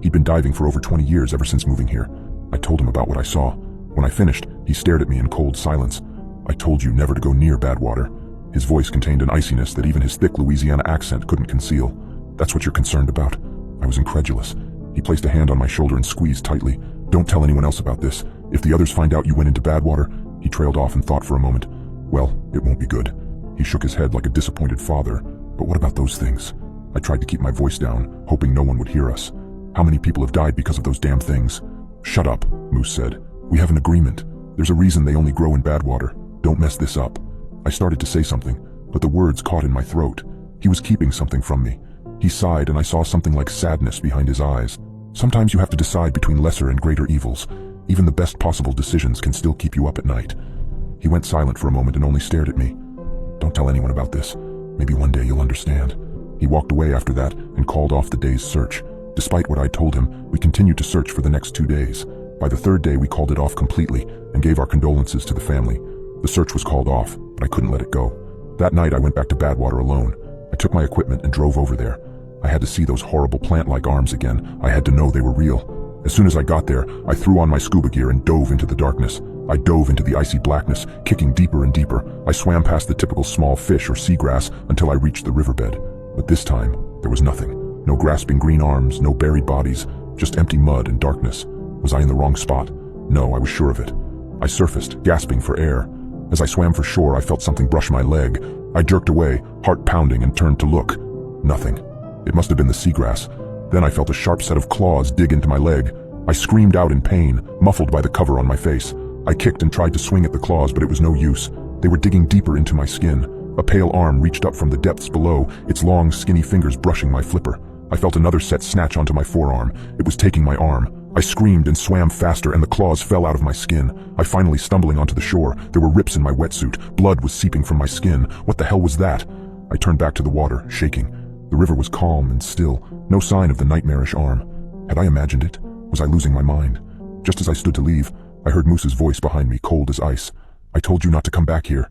He'd been diving for over 20 years ever since moving here. I told him about what I saw. When I finished, he stared at me in cold silence. I told you never to go near Badwater. His voice contained an iciness that even his thick Louisiana accent couldn't conceal. That's what you're concerned about? I was incredulous. He placed a hand on my shoulder and squeezed tightly. Don't tell anyone else about this. If the others find out you went into Badwater. He trailed off and thought for a moment. Well, it won't be good. He shook his head like a disappointed father. But what about those things? I tried to keep my voice down, hoping no one would hear us. How many people have died because of those damn things? Shut up, Moose said. We have an agreement. There's a reason they only grow in Badwater. Don't mess this up. I started to say something, but the words caught in my throat. He was keeping something from me. He sighed, and I saw something like sadness behind his eyes. Sometimes you have to decide between lesser and greater evils. Even the best possible decisions can still keep you up at night. He went silent for a moment and only stared at me. Don't tell anyone about this. Maybe one day you'll understand. He walked away after that and called off the day's search. Despite what I told him, we continued to search for the next 2 days. By the third day, we called it off completely and gave our condolences to the family. The search was called off, but I couldn't let it go. That night, I went back to Badwater alone. I took my equipment and drove over there. I had to see those horrible plant-like arms again. I had to know they were real. As soon as I got there, I threw on my scuba gear and dove into the darkness. I dove into the icy blackness, kicking deeper and deeper. I swam past the typical small fish or seagrass until I reached the riverbed. But this time, there was nothing. No grasping green arms, no buried bodies, just empty mud and darkness. Was I in the wrong spot? No, I was sure of it. I surfaced, gasping for air. As I swam for shore, I felt something brush my leg. I jerked away, heart pounding, and turned to look. Nothing. It must have been the seagrass. Then I felt a sharp set of claws dig into my leg. I screamed out in pain, muffled by the cover on my face. I kicked and tried to swing at the claws, but it was no use. They were digging deeper into my skin. A pale arm reached up from the depths below, its long, skinny fingers brushing my flipper. I felt another set snatch onto my forearm. It was taking my arm. I screamed and swam faster, and the claws fell out of my skin. I finally stumbling onto the shore. There were rips in my wetsuit. Blood was seeping from my skin. What the hell was that? I turned back to the water, shaking. The river was calm and still. No sign of the nightmarish arm. Had I imagined it? Was I losing my mind? Just as I stood to leave, I heard Moose's voice behind me, cold as ice. I told you not to come back here.